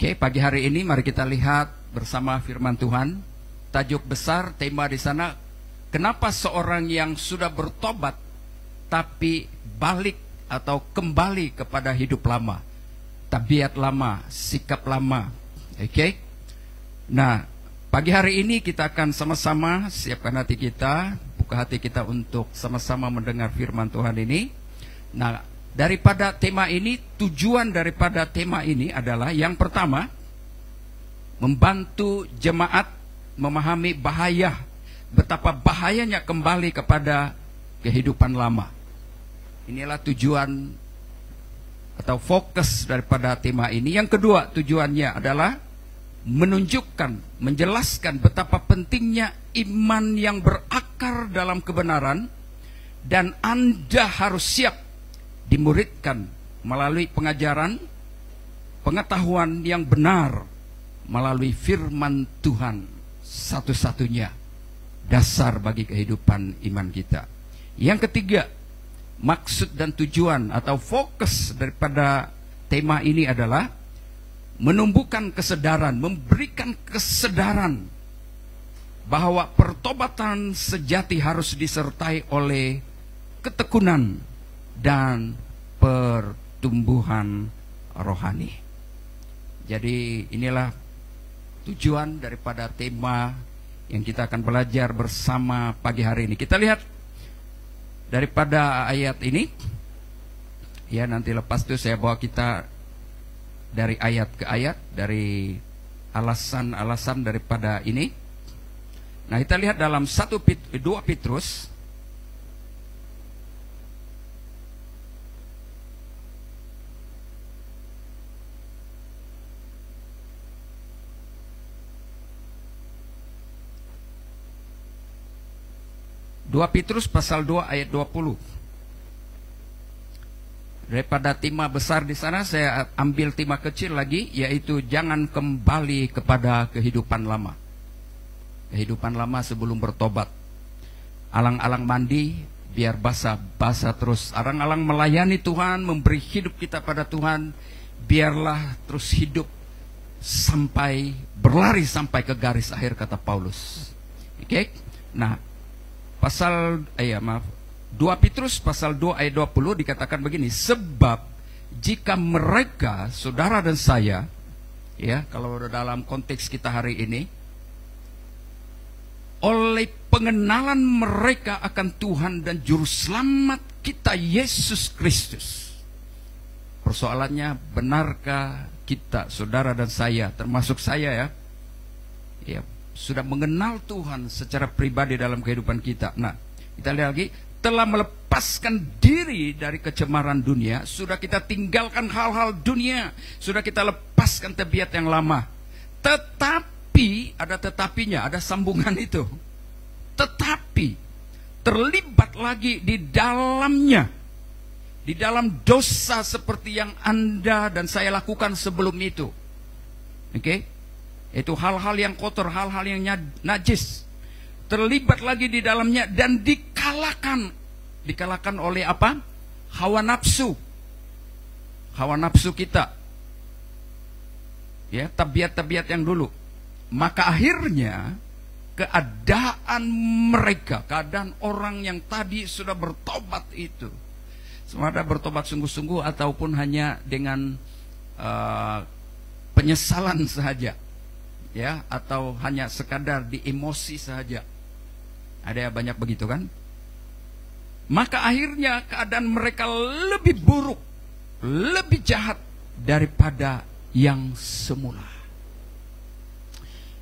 Oke, pagi hari ini mari kita lihat bersama firman Tuhan. Tajuk besar tema di sana, kenapa seorang yang sudah bertobat tapi balik atau kembali kepada hidup lama, tabiat lama, sikap lama. Oke. Nah, pagi hari ini kita akan sama-sama siapkan hati kita, buka hati kita untuk sama-sama mendengar firman Tuhan ini. Nah, daripada tema ini, tujuan daripada tema ini adalah yang pertama, membantu jemaat memahami bahaya, betapa bahayanya kembali kepada kehidupan lama. Inilah tujuan atau fokus daripada tema ini. Yang kedua, tujuannya adalah menunjukkan, menjelaskan betapa pentingnya iman yang berakar dalam kebenaran, dan Anda harus siap dimuridkan melalui pengajaran, pengetahuan yang benar melalui firman Tuhan, satu-satunya dasar bagi kehidupan iman kita. Yang ketiga, maksud dan tujuan atau fokus daripada tema ini adalah menumbuhkan kesadaran, memberikan kesadaran bahwa pertobatan sejati harus disertai oleh ketekunan dan pertumbuhan rohani. Jadi inilah tujuan daripada tema yang kita akan belajar bersama pagi hari ini. Kita lihat daripada ayat ini. Ya, nanti lepas itu saya bawa kita dari ayat ke ayat, dari alasan-alasan daripada ini. Nah, kita lihat dalam 2 Petrus 2 Petrus pasal 2 ayat 20. Daripada tema besar di sana saya ambil tema kecil lagi, yaitu jangan kembali kepada kehidupan lama. Kehidupan lama sebelum bertobat. Alang-alang mandi biar basah-basah terus. Alang-alang melayani Tuhan, memberi hidup kita pada Tuhan, biarlah terus hidup sampai berlari sampai ke garis akhir, kata Paulus. Oke? Nah, 2 Petrus pasal 2 ayat 20 dikatakan begini, sebab jika mereka, saudara dan saya, ya, kalau dalam konteks kita hari ini, oleh pengenalan mereka akan Tuhan dan Juru Selamat kita Yesus Kristus. Persoalannya, benarkah kita, saudara dan saya, termasuk saya ya, sudah mengenal Tuhan secara pribadi dalam kehidupan kita? Nah, kita lihat lagi, telah melepaskan diri dari kecemaran dunia, sudah kita tinggalkan hal-hal dunia, sudah kita lepaskan tabiat yang lama. Tetapi, ada tetapinya, ada sambungan itu. Tetapi, terlibat lagi di dalamnya, di dalam dosa seperti yang Anda dan saya lakukan sebelum itu. Oke? Itu hal-hal yang kotor, hal-hal yang najis. Terlibat lagi di dalamnya dan dikalahkan. Dikalahkan oleh apa? Hawa nafsu. Hawa nafsu kita. Ya, tabiat-tabiat yang dulu. Maka akhirnya keadaan mereka, keadaan orang yang tadi sudah bertobat itu, semua ada bertobat sungguh-sungguh ataupun hanya dengan penyesalan saja, ya, atau hanya sekadar di emosi saja. Ada banyak begitu kan? Maka akhirnya keadaan mereka lebih buruk, lebih jahat daripada yang semula.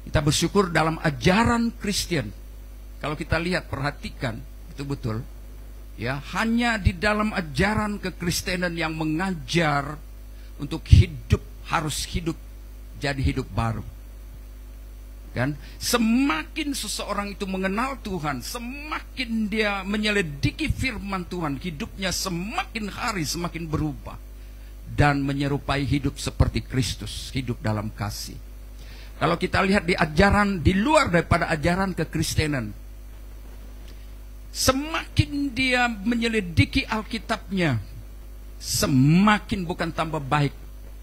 Kita bersyukur dalam ajaran Kristen, kalau kita lihat, perhatikan, itu betul, ya, hanya di dalam ajaran kekristenan yang mengajar untuk hidup, harus hidup jadi hidup baru. Kan? Semakin seseorang itu mengenal Tuhan, semakin dia menyelidiki firman Tuhan, hidupnya semakin hari semakin berubah dan menyerupai hidup seperti Kristus, hidup dalam kasih. Kalau kita lihat di ajaran di luar daripada ajaran kekristenan, semakin dia menyelidiki Alkitabnya, semakin bukan tambah baik,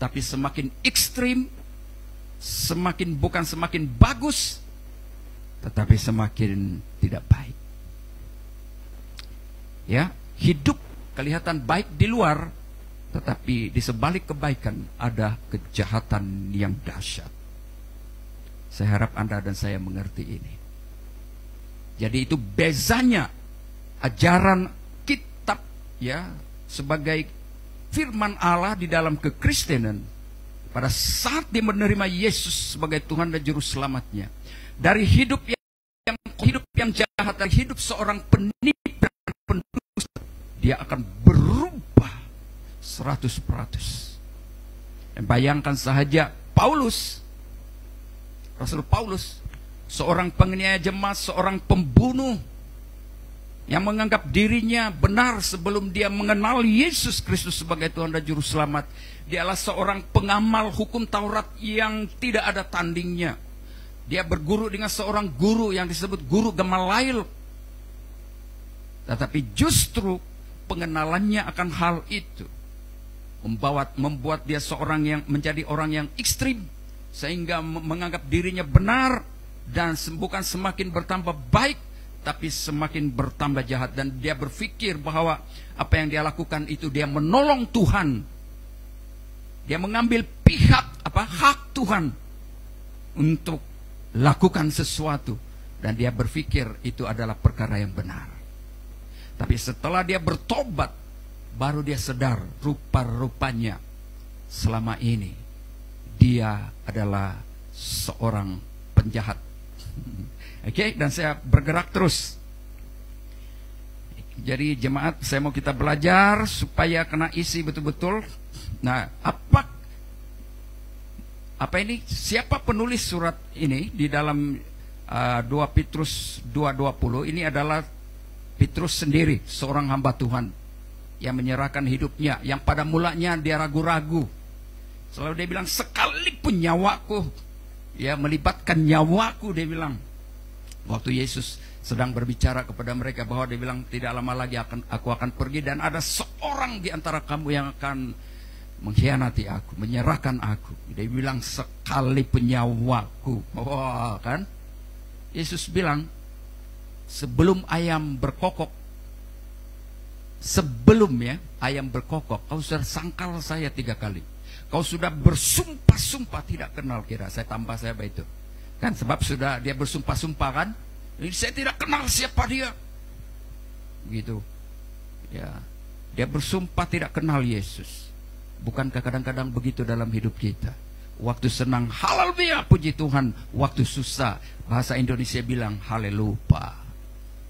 tapi semakin ekstrim, bukan semakin bagus, tetapi semakin tidak baik. Ya, hidup kelihatan baik di luar, tetapi di sebalik kebaikan ada kejahatan yang dahsyat. Saya harap Anda dan saya mengerti ini. Jadi itu bezanya ajaran kitab, ya, sebagai firman Allah di dalam kekristenan pada saat dia menerima Yesus sebagai Tuhan dan Juru Selamatnya. Dari hidup yang jahat, dari hidup seorang penipu dan pendusta, dia akan berubah 100%. Dan bayangkan saja Paulus, Rasul Paulus, seorang penganiaya jemaat, seorang pembunuh yang menganggap dirinya benar sebelum dia mengenal Yesus Kristus sebagai Tuhan dan Juru Selamat. Dia adalah seorang pengamal hukum Taurat yang tidak ada tandingnya. Dia berguru dengan seorang guru yang disebut guru Gamaliel. Tetapi justru pengenalannya akan hal itu membuat dia menjadi orang yang ekstrim, sehingga menganggap dirinya benar dan bukan semakin bertambah baik, tapi semakin bertambah jahat. Dan dia berpikir bahwa apa yang dia lakukan itu dia menolong Tuhan. Dia mengambil hak Tuhan untuk lakukan sesuatu, dan dia berpikir itu adalah perkara yang benar. Tapi setelah dia bertobat, baru dia sadar rupa-rupanya selama ini dia adalah seorang penjahat. Oke, dan saya bergerak terus. Jadi jemaat, saya mau kita belajar supaya kena isi betul-betul. Nah, apa ini? Siapa penulis surat ini di dalam 2 Petrus 2:20? Ini adalah Petrus sendiri, seorang hamba Tuhan yang menyerahkan hidupnya, yang pada mulanya dia ragu-ragu. Selalu dia bilang, sekalipun nyawaku, ya, melibatkan nyawaku, dia bilang. Waktu Yesus sedang berbicara kepada mereka bahwa dia bilang, tidak lama lagi aku akan pergi, dan ada seorang di antara kamu yang akan mengkhianati aku, menyerahkan aku. Dia bilang, sekalipun nyawaku. Wah, kan? Yesus bilang, sebelum ayam berkokok, ayam berkokok, kau sudah sangkal saya 3 kali. Kau sudah bersumpah-sumpah tidak kenal kira. Saya tambah saya itu. Kan sebab sudah dia bersumpah-sumpah kan. Ini saya tidak kenal siapa dia. Gitu. Ya. Dia bersumpah tidak kenal Yesus. Bukankah kadang-kadang begitu dalam hidup kita? Waktu senang, haleluya, puji Tuhan. Waktu susah, bahasa Indonesia bilang halelupa.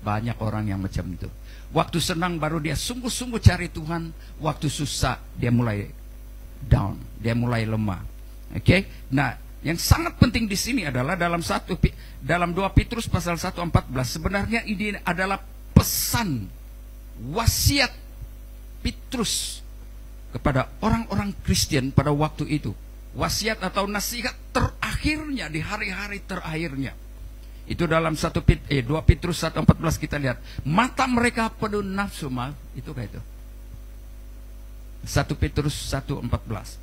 Banyak orang yang macam itu. Waktu senang baru dia sungguh-sungguh cari Tuhan. Waktu susah dia mulai down, dia mulai lemah. Oke? Nah, yang sangat penting di sini adalah dalam 2 Petrus pasal 1:14, sebenarnya ini adalah pesan wasiat Petrus kepada orang-orang Kristen pada waktu itu. Wasiat atau nasihat terakhirnya di hari-hari terakhirnya. Itu dalam 2 Petrus 1:14 kita lihat. Mata mereka penuh nafsu, itu kayak itu. 1 Petrus 1:14.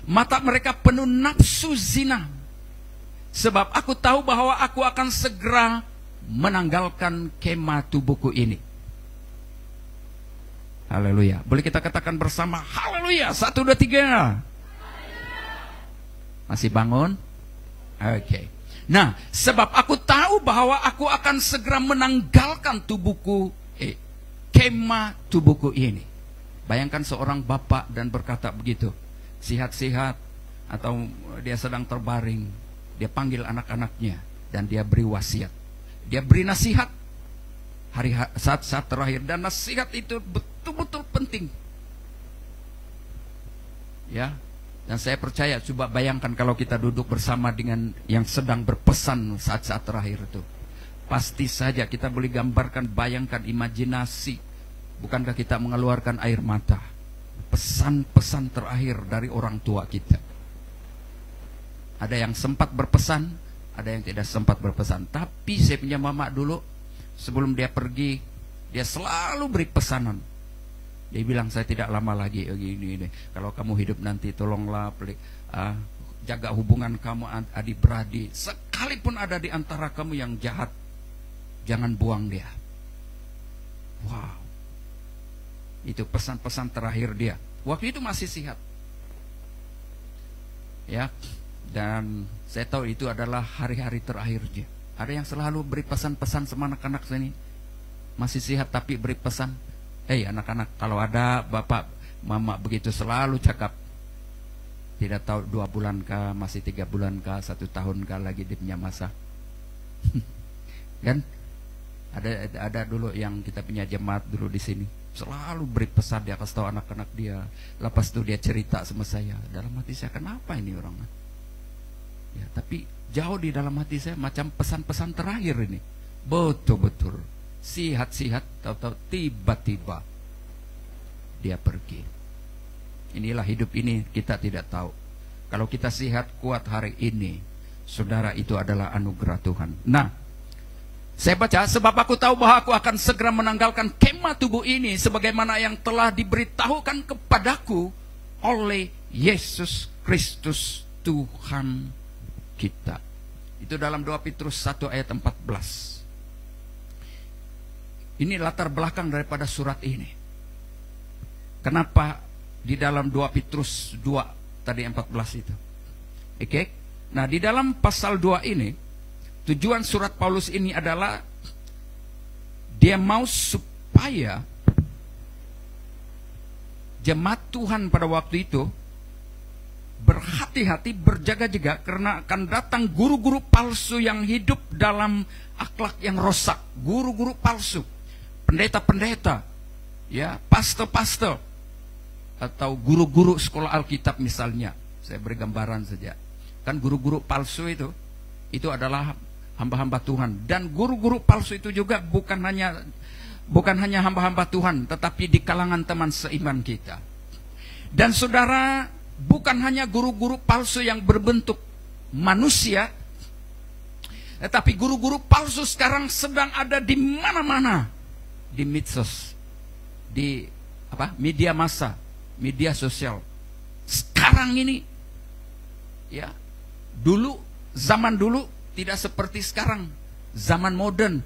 Mata mereka penuh nafsu zina. Sebab aku tahu bahwa aku akan segera menanggalkan kemah tubuhku ini. Haleluya. Boleh kita katakan bersama, haleluya. 1, 2, 3. Masih bangun? Oke. Nah, sebab aku tahu bahwa aku akan segera menanggalkan tubuhku, kemah tubuhku ini. Bayangkan seorang bapak dan berkata begitu, sihat-sihat atau dia sedang terbaring, dia panggil anak-anaknya dan dia beri wasiat, dia beri nasihat saat terakhir, dan nasihat itu betul-betul penting. Ya. Dan saya percaya, coba bayangkan kalau kita duduk bersama dengan yang sedang berpesan saat-saat terakhir itu. Pasti saja kita boleh gambarkan, bayangkan, imajinasi. Bukankah kita mengeluarkan air mata? Pesan-pesan terakhir dari orang tua kita. Ada yang sempat berpesan, ada yang tidak sempat berpesan. Tapi saya punya mama dulu, sebelum dia pergi, dia selalu beri pesanan. Dia bilang, saya tidak lama lagi ini. Kalau kamu hidup nanti, tolonglah jaga hubungan kamu adik-beradik. Sekalipun ada di antara kamu yang jahat, jangan buang dia. Wow. Itu pesan-pesan terakhir dia. Waktu itu masih sehat. Ya. Dan saya tahu itu adalah hari-hari terakhir dia. Ada yang selalu beri pesan-pesan sama anak-anak sini. Masih sehat tapi beri pesan. Anak-anak, kalau ada bapak, mama begitu selalu cakap, tidak tahu 2 bulan kah, masih 3 bulan kah, 1 tahun kah lagi dia punya masa. Kan ada dulu yang kita punya jemaat dulu di sini, selalu beri pesan, dia kasih tahu anak-anak dia. Lepas itu dia cerita sama saya. Dalam hati saya, kenapa ini orang? Ya, tapi jauh di dalam hati saya macam pesan-pesan terakhir ini. Betul-betul sihat-sihat, tahu-tahu tiba-tiba dia pergi. Inilah hidup ini, kita tidak tahu. Kalau kita sehat kuat hari ini, saudara, itu adalah anugerah Tuhan. Nah, saya baca, sebab aku tahu bahwa aku akan segera menanggalkan kemah tubuh ini sebagaimana yang telah diberitahukan kepadaku oleh Yesus Kristus Tuhan kita. Itu dalam 2 Petrus 1 ayat 14. Ini latar belakang daripada surat ini. Kenapa di dalam 2 Petrus 2 tadi 14 itu? Oke. Nah, di dalam pasal 2 ini, tujuan surat Paulus ini adalah dia mau supaya jemaat Tuhan pada waktu itu berhati-hati, berjaga-jaga, karena akan datang guru-guru palsu yang hidup dalam akhlak yang rosak. Guru-guru palsu, pendeta-pendeta, ya, pastor-pastor, atau guru-guru sekolah Alkitab misalnya. Saya beri gambaran saja. Kan guru-guru palsu itu adalah hamba-hamba Tuhan. Dan guru-guru palsu itu juga bukan hanya hamba-hamba Tuhan, tetapi di kalangan teman seiman kita. Dan saudara, bukan hanya guru-guru palsu yang berbentuk manusia, tetapi guru-guru palsu sekarang sedang ada di mana-mana. Di medsos, di media massa, media sosial. Sekarang ini, ya, zaman dulu tidak seperti sekarang. Zaman modern,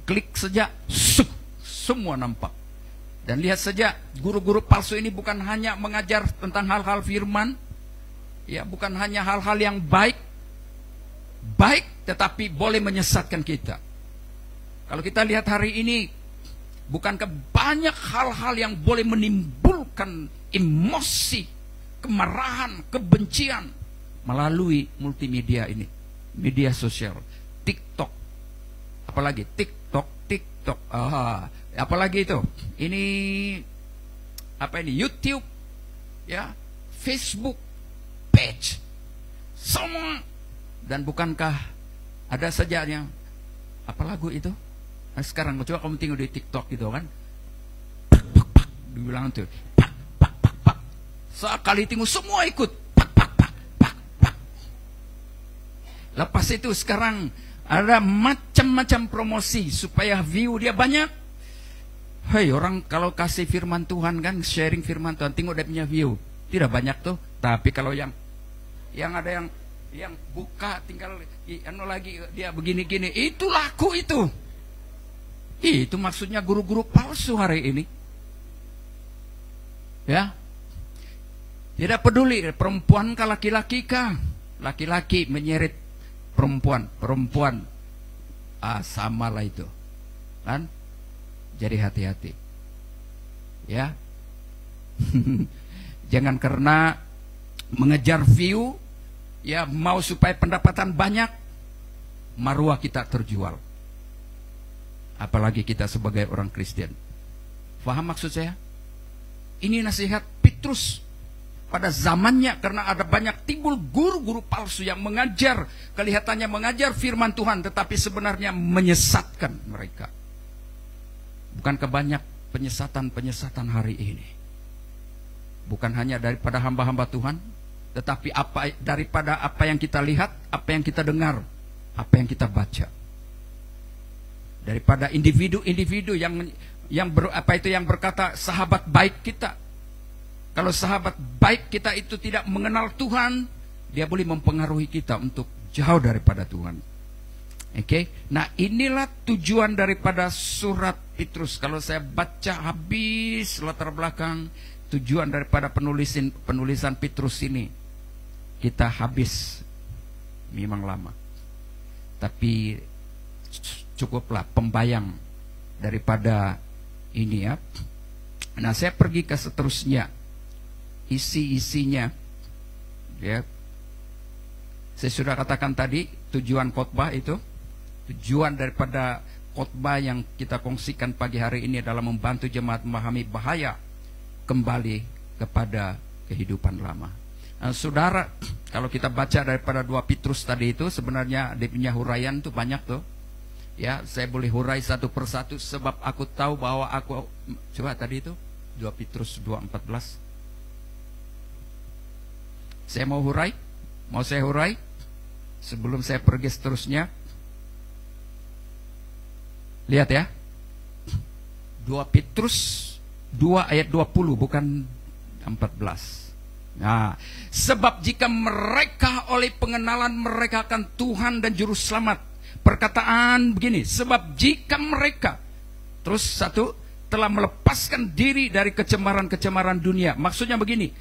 klik saja, semua nampak. Dan lihat saja, guru-guru palsu ini bukan hanya mengajar tentang hal-hal firman, ya, bukan hanya hal-hal yang baik, tetapi boleh menyesatkan kita. Kalau kita lihat hari ini, bukankah banyak hal-hal yang boleh menimbulkan emosi, kemarahan, kebencian melalui multimedia ini, media sosial, TikTok, apalagi TikTok, apalagi itu, ini YouTube, ya, Facebook page, semua. Dan bukankah ada saja yang apa lagu itu? Nah, sekarang coba kamu tengok di TikTok gitu kan, pak, dibilang tuh, pak, sekali tengok semua ikut, pak. Lepas itu sekarang ada macam-macam promosi supaya view dia banyak. Hei, orang kalau kasih firman Tuhan kan, sharing firman Tuhan, tengok dia punya view, tidak banyak tuh. Tapi kalau yang ada yang buka tinggal lagi dia begini-gini, itu laku itu. Itu maksudnya guru-guru palsu hari ini. Ya. Tidak peduli perempuan kah laki-laki kah. Laki-laki menyeret perempuan, samalah itu. Kan? Jadi hati-hati. Ya. Jangan karena mengejar view, ya, mau supaya pendapatan banyak, maruah kita terjual. Apalagi kita sebagai orang Kristen. Faham maksud saya? Ini nasihat Petrus pada zamannya, karena ada banyak timbul guru-guru palsu yang mengajar, kelihatannya mengajar firman Tuhan, tetapi sebenarnya menyesatkan mereka. Bukankah banyak penyesatan hari ini? Bukan hanya daripada hamba-hamba Tuhan, tetapi daripada apa yang kita lihat, apa yang kita dengar, apa yang kita baca. Daripada individu-individu yang yang berkata sahabat baik kita. Kalau sahabat baik kita itu tidak mengenal Tuhan, dia boleh mempengaruhi kita untuk jauh daripada Tuhan. Oke, Nah inilah tujuan daripada surat Petrus. Kalau saya baca habis latar belakang tujuan daripada penulisan Petrus ini, kita habis memang lama. Tapi cukuplah pembayang daripada ini ya. Nah saya pergi ke seterusnya, isi-isinya ya. Saya sudah katakan tadi tujuan khotbah itu. Tujuan daripada khotbah yang kita kongsikan pagi hari ini adalah membantu jemaat memahami bahaya kembali kepada kehidupan lama. Nah, saudara, kalau kita baca daripada 2 Petrus tadi itu, sebenarnya dia punya huraian tuh banyak tuh. Ya, saya boleh hurai satu persatu sebab aku tahu bahwa aku, coba tadi itu 2 Petrus 2:14. Saya mau saya hurai sebelum saya pergi seterusnya. Lihat ya, 2 Petrus 2 ayat 20, bukan 14. Nah, sebab jika mereka oleh pengenalan mereka akan Tuhan dan Juru Selamat, perkataan begini, sebab jika mereka, terus satu, telah melepaskan diri dari kecemaran-kecemaran dunia. Maksudnya begini,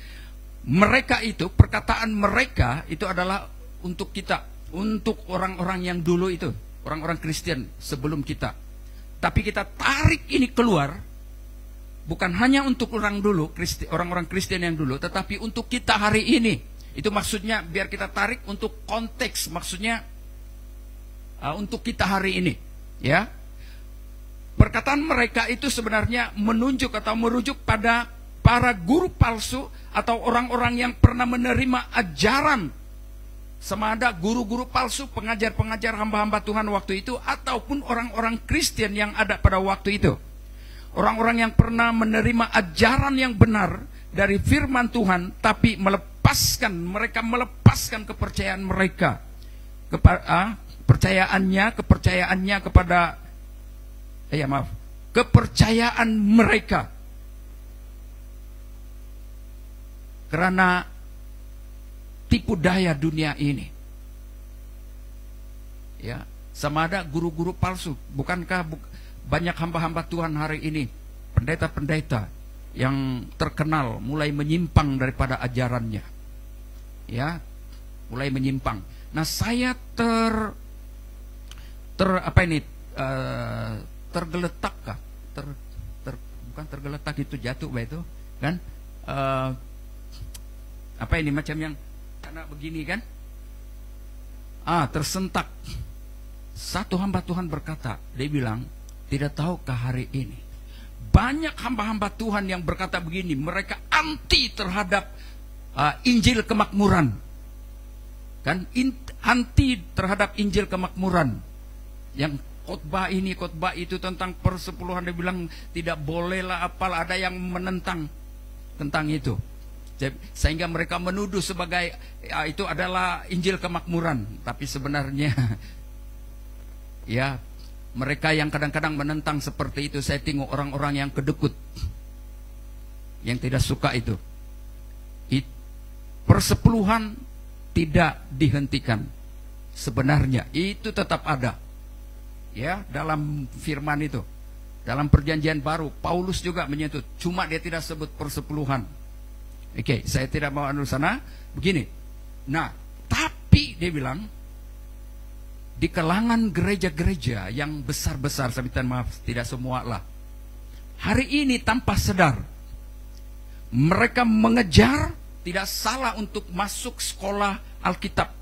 mereka itu, perkataan mereka itu adalah untuk kita, untuk orang-orang yang dulu itu, orang-orang Kristen sebelum kita. Tapi kita tarik ini keluar, bukan hanya untuk orang dulu, orang-orang Kristen yang dulu, tetapi untuk kita hari ini. Itu maksudnya biar kita tarik untuk konteks, maksudnya untuk kita hari ini, ya. Perkataan mereka itu sebenarnya menunjuk atau merujuk pada para guru palsu atau orang-orang yang pernah menerima ajaran, sama ada guru-guru palsu, pengajar-pengajar hamba-hamba Tuhan waktu itu, ataupun orang-orang Kristen yang ada pada waktu itu. Orang-orang yang pernah menerima ajaran yang benar dari firman Tuhan, tapi mereka melepaskan kepercayaan mereka, kepercayaan mereka, karena tipu daya dunia ini. Ya, sama ada guru-guru palsu. Bukankah banyak hamba-hamba Tuhan hari ini, pendeta-pendeta yang terkenal mulai menyimpang daripada ajarannya. Ya, mulai menyimpang. Nah, saya tergeletak kah? Bukan tergeletak, itu jatuh itu, kan? Macam yang anak begini kan? Tersentak. Satu hamba Tuhan berkata, dia bilang, tidak tahukah hari ini banyak hamba-hamba Tuhan yang berkata begini, mereka anti terhadap Injil kemakmuran, kan? Anti terhadap Injil kemakmuran, yang khotbah ini khotbah itu tentang persepuluhan, dia bilang tidak bolehlah, apalah, ada yang menentang tentang itu. Sehingga mereka menuduh sebagai itu adalah Injil kemakmuran. Tapi sebenarnya ya, mereka yang kadang-kadang menentang seperti itu, saya tengok orang-orang yang kedekut, yang tidak suka itu. Persepuluhan tidak dihentikan. Sebenarnya itu tetap ada, ya, dalam firman itu. Dalam perjanjian baru Paulus juga menyentuh, cuma dia tidak sebut persepuluhan. Oke, saya tidak mau anu sana. Begini. Nah, tapi dia bilang di kalangan gereja-gereja yang besar-besar, saya minta maaf, tidak semua lah, hari ini tanpa sadar mereka mengejar, tidak salah untuk masuk sekolah Alkitab.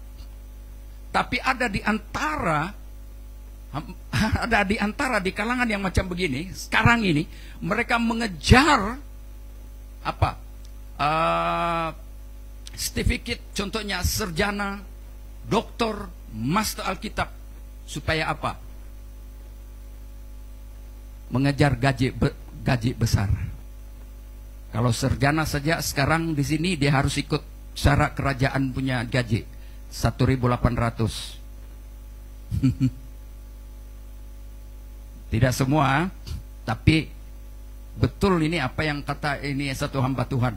Tapi ada di antara di kalangan yang macam begini sekarang ini, mereka mengejar certificate, contohnya sarjana, doktor, master Alkitab, supaya apa? Mengejar gaji besar. Kalau sarjana saja sekarang di sini dia harus ikut syarat kerajaan punya gaji 1.800. Tidak semua, tapi betul ini apa yang kata ini satu hamba Tuhan.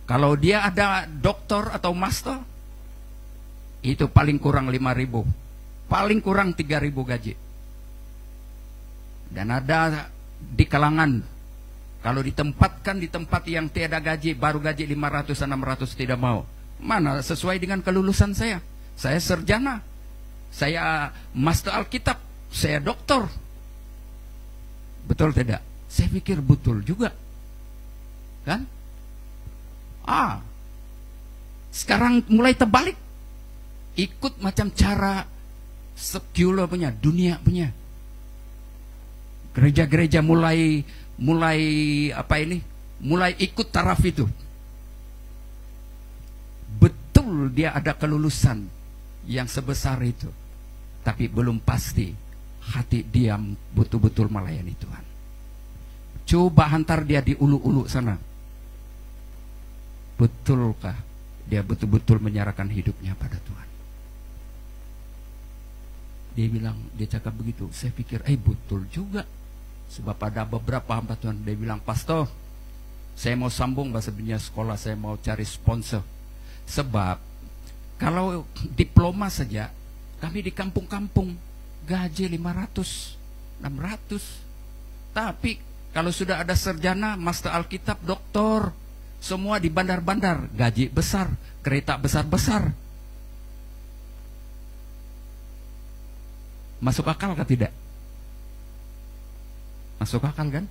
Kalau dia ada doktor atau master, itu paling kurang 5.000, paling kurang 3.000 gaji. Dan ada di kalangan, kalau ditempatkan di tempat yang tiada gaji, baru gaji 500-600 tidak mau. Mana sesuai dengan kelulusan saya. Saya sarjana, saya master Alkitab, saya doktor. Betul tidak? Saya pikir betul juga, kan? Sekarang mulai terbalik, ikut macam cara sekuler punya, dunia punya. Gereja-gereja mulai ikut taraf itu. Betul dia ada kelulusan yang sebesar itu, tapi belum pasti hati dia betul-betul melayani Tuhan. Coba hantar dia di ulu-ulu sana. Betulkah dia betul-betul menyerahkan hidupnya pada Tuhan? Dia cakap begitu. Saya pikir, betul juga. Sebab ada beberapa hamba Tuhan, dia bilang, pastor, saya mau sambung bahasa dunia sekolah, saya mau cari sponsor. Sebab kalau diploma saja, kami di kampung-kampung gaji 500, 600. Tapi kalau sudah ada sarjana, master Alkitab, doktor, semua di bandar-bandar, gaji besar, kereta besar-besar. Masuk akal kah tidak? Masuk akal kan?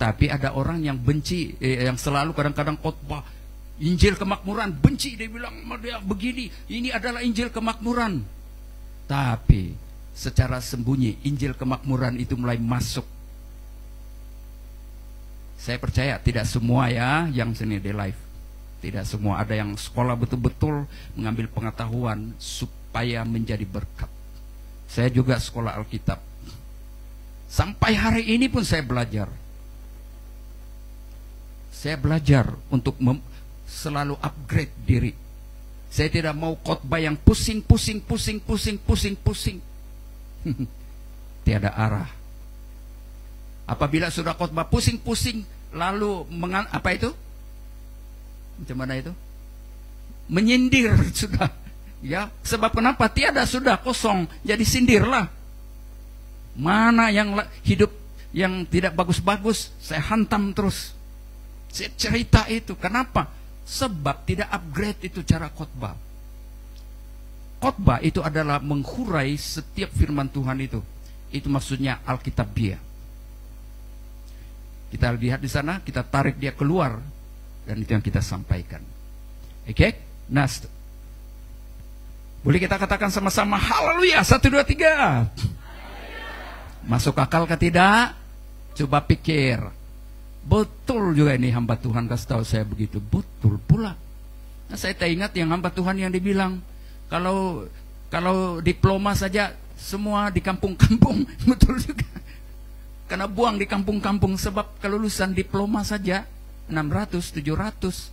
Tapi ada orang yang benci, yang selalu kadang-kadang khotbah Injil kemakmuran, benci, dia bilang dia begini, ini adalah Injil kemakmuran. Tapi secara sembunyi Injil kemakmuran itu mulai masuk. Saya percaya tidak semua ya yang sini di live. Tidak semua, ada yang sekolah betul-betul mengambil pengetahuan supaya menjadi berkat. Saya juga sekolah Alkitab. Sampai hari ini pun saya belajar. Saya belajar untuk selalu upgrade diri. Saya tidak mau khotbah yang pusing. Tiada arah. Apabila sudah khotbah pusing-pusing, lalu apa itu? Macam mana itu? Menyindir sudah. Ya, sebab kenapa? Tiada, sudah kosong, jadi sindirlah. Mana yang hidup yang tidak bagus-bagus, saya hantam terus. Saya cerita itu. Kenapa? Sebab tidak upgrade itu cara khotbah. Khotbah itu adalah menghurai setiap firman Tuhan itu. Itu maksudnya Alkitabiah. Kita lihat di sana, kita tarik dia keluar, dan itu yang kita sampaikan. Oke? Nah, boleh kita katakan sama-sama haleluya, 1, 2, 3. Masuk akal kah tidak? Coba pikir. Betul juga ini hamba Tuhan kasih tahu saya begitu. Betul pula. Nah, saya teringat yang hamba Tuhan yang dibilang, kalau diploma saja semua di kampung-kampung. Betul juga. Karena buang di kampung-kampung, sebab kelulusan diploma saja 600, 700.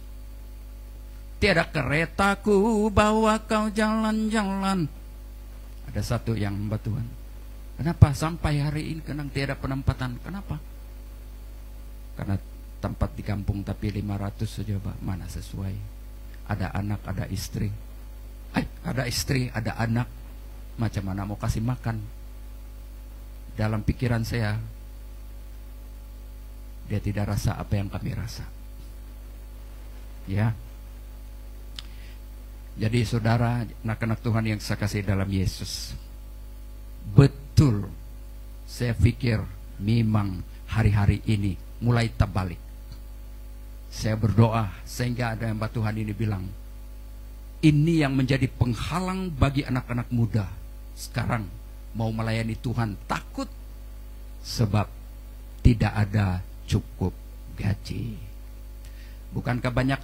Tiada keretaku bawa kau jalan-jalan. Ada satu yang hamba Tuhan. Kenapa sampai hari ini kadang tiada penempatan? Kenapa? Karena tempat di kampung tapi 500 saja, Pak. Mana sesuai? Ada anak, ada istri. Ada istri, ada anak. Macam mana mau kasih makan? Dalam pikiran saya, dia tidak rasa apa yang kami rasa. Ya. Jadi saudara, anak-anak Tuhan yang saya kasih dalam Yesus, betul, saya pikir memang hari-hari ini mulai terbalik. Saya berdoa sehingga ada hamba Tuhan ini bilang, ini yang menjadi penghalang bagi anak-anak muda sekarang mau melayani Tuhan, takut sebab tidak ada cukup gaji. Bukankah banyak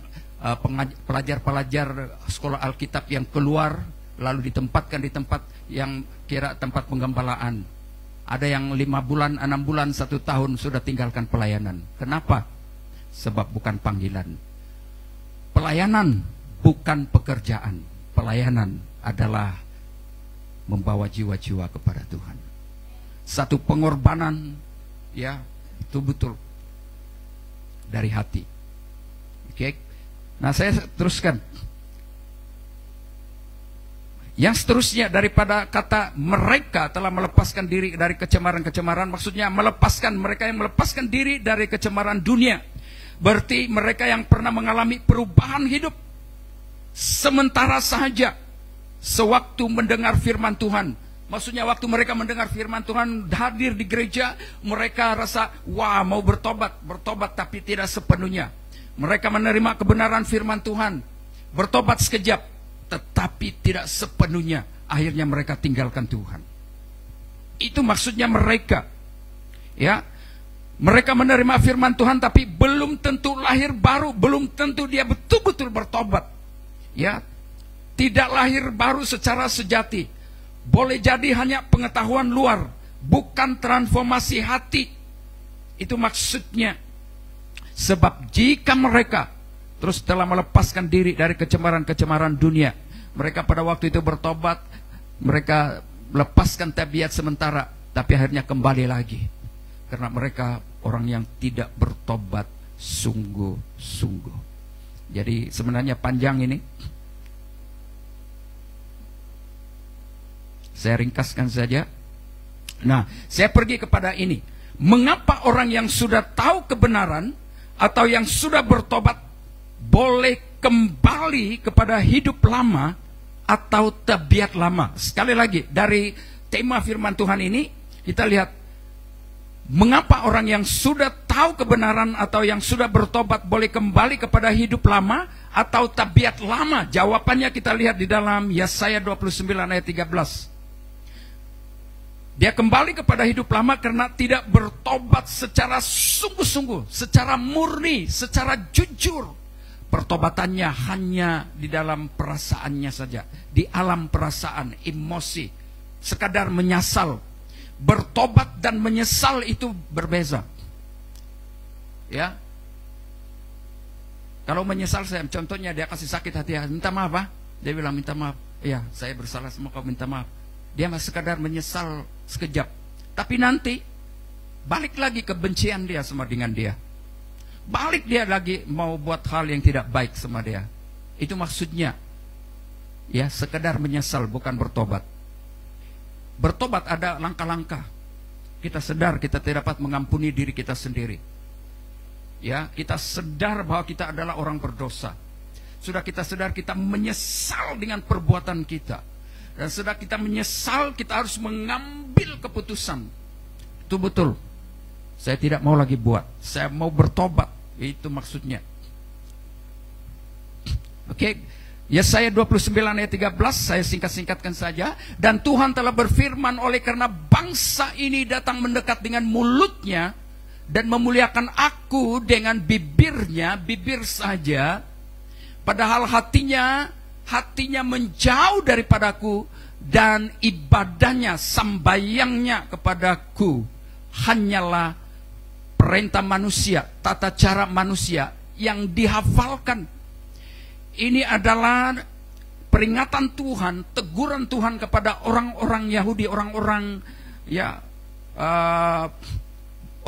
pelajar-pelajar sekolah Alkitab yang keluar lalu ditempatkan di tempat yang kira tempat penggembalaan? Ada yang 5 bulan, 6 bulan, 1 tahun sudah tinggalkan pelayanan. Kenapa? Sebab bukan panggilan. Pelayanan bukan pekerjaan. Pelayanan adalah membawa jiwa-jiwa kepada Tuhan. Satu pengorbanan ya betul-betul dari hati. Oke. Nah, saya teruskan. Yang seterusnya daripada kata mereka telah melepaskan diri dari kecemaran-kecemaran, maksudnya melepaskan, mereka yang melepaskan diri dari kecemaran dunia. Berarti mereka yang pernah mengalami perubahan hidup sementara saja sewaktu mendengar firman Tuhan. Maksudnya waktu mereka mendengar firman Tuhan, hadir di gereja, mereka rasa, wah, mau bertobat tapi tidak sepenuhnya. Mereka menerima kebenaran firman Tuhan, bertobat sekejap, tetapi tidak sepenuhnya. Akhirnya mereka tinggalkan Tuhan. Itu maksudnya mereka. Ya, mereka menerima firman Tuhan tapi belum tentu lahir baru, belum tentu dia betul-betul bertobat. Ya, tidak lahir baru secara sejati. Boleh jadi hanya pengetahuan luar, bukan transformasi hati. Itu maksudnya. Sebab jika mereka terus telah melepaskan diri dari kecemaran-kecemaran dunia, mereka pada waktu itu bertobat, mereka melepaskan tabiat sementara, tapi akhirnya kembali lagi. Karena mereka orang yang tidak bertobat sungguh-sungguh. Jadi sebenarnya panjang ini. Saya ringkaskan saja. Nah, saya pergi kepada ini. Mengapa orang yang sudah tahu kebenaran atau yang sudah bertobat boleh kembali kepada hidup lama atau tabiat lama? Sekali lagi, dari tema firman Tuhan ini kita lihat, mengapa orang yang sudah tahu kebenaran atau yang sudah bertobat boleh kembali kepada hidup lama atau tabiat lama? Jawabannya kita lihat di dalam Yesaya 29 ayat 13. Dia kembali kepada hidup lama karena tidak bertobat secara sungguh-sungguh, secara murni, secara jujur. Pertobatannya hanya di dalam perasaannya saja, di alam perasaan, emosi, sekadar menyesal. Bertobat dan menyesal itu berbeza. Ya. Kalau menyesal, saya contohnya dia kasih sakit hati, minta maaf, Pak. Dia bilang minta maaf. Iya, saya bersalah sama kau, minta maaf. Dia masih sekadar menyesal sekejap, tapi nanti balik lagi kebencian dia sama dengan dia. Balik dia lagi mau buat hal yang tidak baik sama dia. Itu maksudnya, ya, sekedar menyesal, bukan bertobat. Bertobat ada langkah-langkah. Kita sadar kita tidak dapat mengampuni diri kita sendiri. Ya, kita sadar bahwa kita adalah orang berdosa. Sudah kita sadar kita menyesal dengan perbuatan kita. Dan sudah kita menyesal, kita harus mengambil keputusan. Itu betul. Saya tidak mau lagi buat. Saya mau bertobat. Itu maksudnya. Oke. Yesaya 29 ayat 13, saya singkat-singkatkan saja. Dan Tuhan telah berfirman, oleh karena bangsa ini datang mendekat dengan mulutnya dan memuliakan aku dengan bibirnya, bibir saja, padahal hatinya menjauh daripadaku, dan ibadahnya, sambayangnya kepadaku hanyalah perintah manusia, tata cara manusia yang dihafalkan. Ini adalah peringatan Tuhan, teguran Tuhan kepada orang-orang Yahudi, orang-orang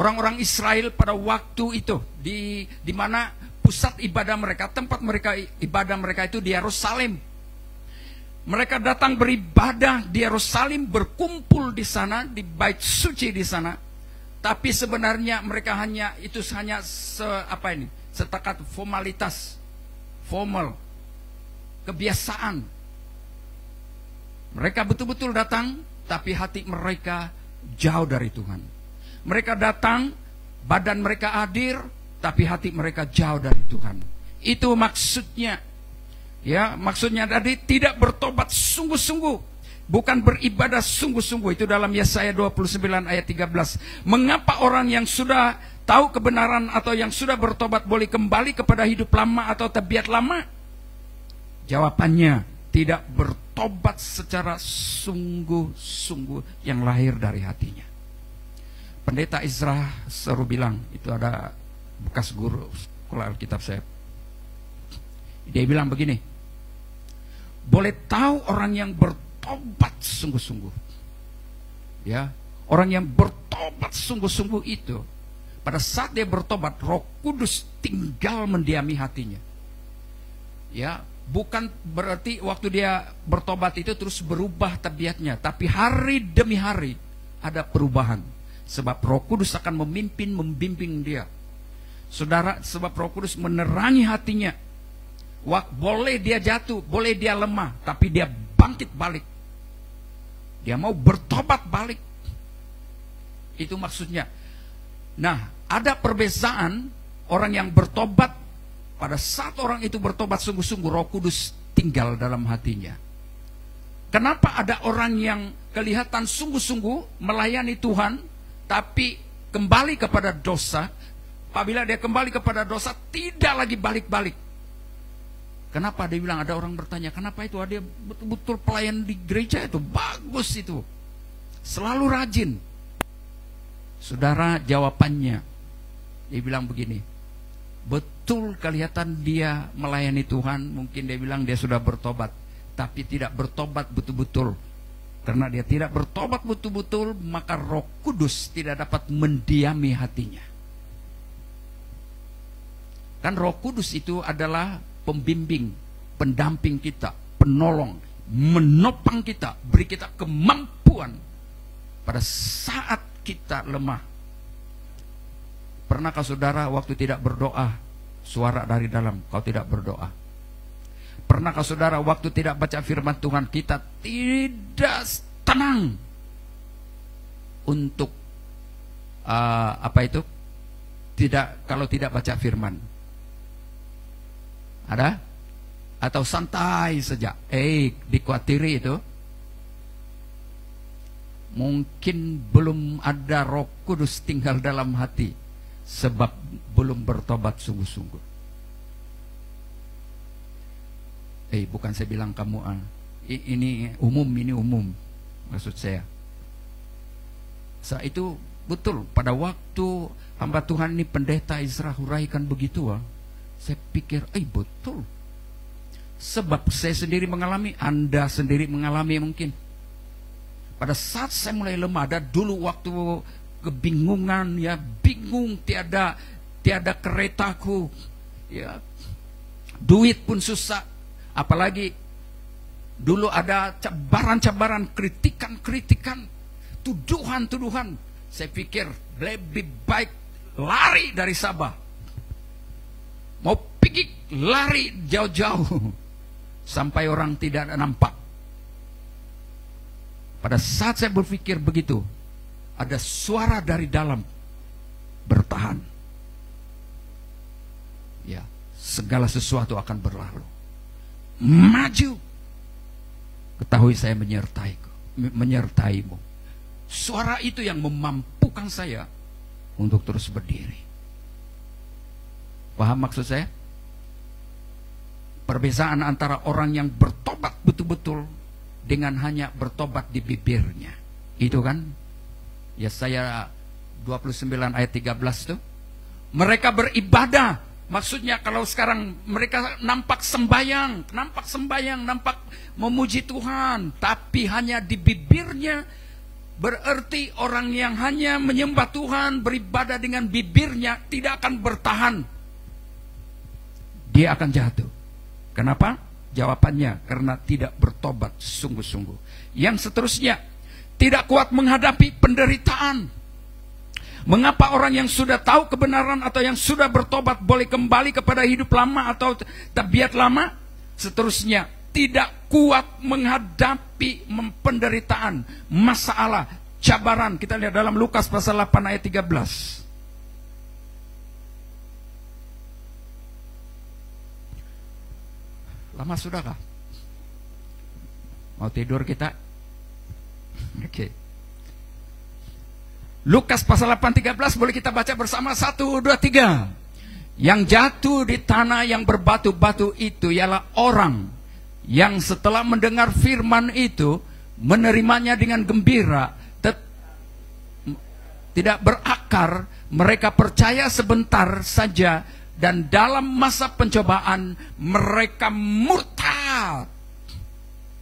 orang-orang Israel pada waktu itu, di mana pusat ibadah mereka, tempat mereka ibadah mereka itu di Yerusalem. Mereka datang beribadah di Yerusalem, berkumpul di sana, di bait suci di sana. Tapi sebenarnya mereka hanya setakat formalitas, formal, kebiasaan. Mereka betul-betul datang, tapi hati mereka jauh dari Tuhan. Mereka datang, badan mereka hadir, tapi hati mereka jauh dari Tuhan. Itu maksudnya. Ya, maksudnya tadi tidak bertobat sungguh-sungguh, bukan beribadah sungguh-sungguh. Itu dalam Yesaya 29 ayat 13. Mengapa orang yang sudah tahu kebenaran atau yang sudah bertobat boleh kembali kepada hidup lama atau tabiat lama? Jawabannya, tidak bertobat secara sungguh-sungguh yang lahir dari hatinya. Pendeta Izra seru bilang, itu ada bekas guru sekolah Alkitab saya. Dia bilang begini, boleh tahu orang yang bertobat sungguh-sungguh, ya, orang yang bertobat bertobat sungguh-sungguh itu, pada saat dia bertobat, Roh Kudus tinggal mendiami hatinya. Ya, bukan berarti waktu dia bertobat itu terus berubah tabiatnya, tapi hari demi hari ada perubahan. Sebab Roh Kudus akan memimpin, membimbing dia. Saudara, sebab Roh Kudus menerangi hatinya. Boleh dia jatuh, boleh dia lemah, tapi dia bangkit balik. Dia mau bertobat balik. Itu maksudnya. Nah, ada perbedaan orang yang bertobat. Pada saat orang itu bertobat sungguh-sungguh, Roh Kudus tinggal dalam hatinya. Kenapa ada orang yang kelihatan sungguh-sungguh melayani Tuhan, tapi kembali kepada dosa? Apabila dia kembali kepada dosa, tidak lagi balik-balik. Kenapa? Dia bilang, ada orang bertanya, kenapa itu dia betul-betul pelayan di gereja itu? Bagus itu. Selalu rajin. Saudara, jawabannya, dia bilang begini, betul kelihatan dia melayani Tuhan, mungkin dia bilang dia sudah bertobat, tapi tidak bertobat betul-betul. Karena dia tidak bertobat betul-betul, maka Roh Kudus tidak dapat mendiami hatinya. Kan Roh Kudus itu adalah pembimbing, pendamping kita, penolong, menopang kita, beri kita kemampuan pada saat kita lemah. Pernahkah saudara waktu tidak berdoa, suara dari dalam, kau tidak berdoa? Pernahkah saudara waktu tidak baca firman Tuhan, kita tidak tenang untuk kalau tidak baca firman? Ada? Atau santai saja? Dikhawatiri itu? Mungkin belum ada Roh Kudus tinggal dalam hati, sebab belum bertobat sungguh-sungguh. Bukan saya bilang kamu ini umum maksud saya. Itu betul, pada waktu hamba Tuhan ini pendeta Isra huraikan begitu, saya pikir, betul. Sebab saya sendiri mengalami, Anda sendiri mengalami mungkin. Pada saat saya mulai lemah, ada dulu waktu kebingungan, ya bingung, tiada keretaku, ya duit pun susah, apalagi dulu ada cabaran-cabaran, kritikan, tuduhan. Saya pikir lebih baik lari dari Sabah, mau pergi lari jauh-jauh sampai orang tidak nampak. Pada saat saya berpikir begitu, ada suara dari dalam, bertahan. Ya, segala sesuatu akan berlalu. Maju. Ketahui saya menyertaimu. Suara itu yang memampukan saya untuk terus berdiri. Paham maksud saya? Perbedaan antara orang yang bertobat betul-betul dengan hanya bertobat di bibirnya. Itu kan Yesaya 29 ayat 13 tuh. Mereka beribadah. Maksudnya kalau sekarang mereka nampak sembahyang, nampak memuji Tuhan, tapi hanya di bibirnya. Berarti orang yang hanya menyembah Tuhan, beribadah dengan bibirnya, tidak akan bertahan. Dia akan jatuh. Kenapa? Jawabannya, karena tidak bertobat sungguh-sungguh. Yang seterusnya, tidak kuat menghadapi penderitaan. Mengapa orang yang sudah tahu kebenaran atau yang sudah bertobat boleh kembali kepada hidup lama atau tabiat lama? Seterusnya, tidak kuat menghadapi penderitaan, masalah, cabaran. Kita lihat dalam Lukas pasal 8 ayat 13. Lama sudah kah? Mau tidur kita? Oke. Lukas pasal 8:13 boleh kita baca bersama, 1, 2, 3. Yang jatuh di tanah yang berbatu-batu itu ialah orang yang setelah mendengar firman itu menerimanya dengan gembira, tidak berakar. Mereka percaya sebentar saja, dan dalam masa pencobaan mereka murtad,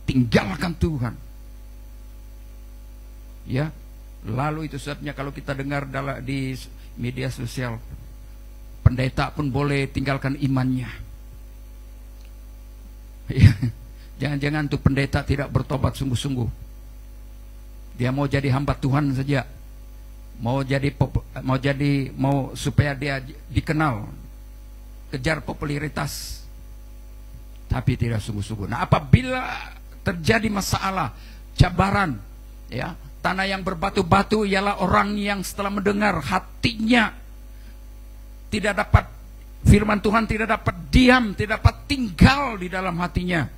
tinggalkan Tuhan. Ya, Lalu itu sebabnya kalau kita dengar di media sosial, pendeta pun boleh tinggalkan imannya. Jangan-jangan tuh pendeta tidak bertobat sungguh-sungguh. Dia mau jadi hamba Tuhan saja, mau supaya dia dikenal, kejar popularitas, tapi tidak sungguh-sungguh. Nah, apabila terjadi masalah, cabaran, ya, tanah yang berbatu-batu ialah orang yang setelah mendengar hatinya tidak dapat, firman Tuhan tidak dapat diam, tidak dapat tinggal di dalam hatinya.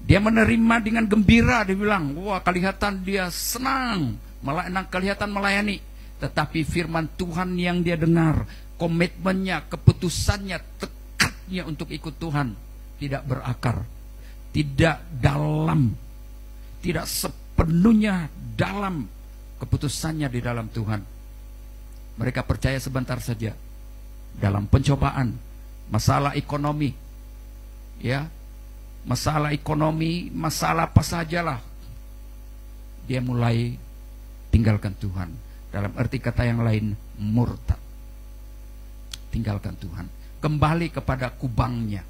Dia menerima dengan gembira, dia bilang, wah, kelihatan dia senang, malah kelihatan melayani. Tetapi firman Tuhan yang dia dengar, komitmennya, keputusannya, tekadnya untuk ikut Tuhan tidak berakar, tidak dalam, tidak sepenuhnya dalam keputusannya di dalam Tuhan. Mereka percaya sebentar saja dalam pencobaan, masalah ekonomi, ya, masalah ekonomi, masalah apa sajalah, dia mulai tinggalkan Tuhan. Dalam arti kata yang lain, murtad, tinggalkan Tuhan, kembali kepada kubangnya.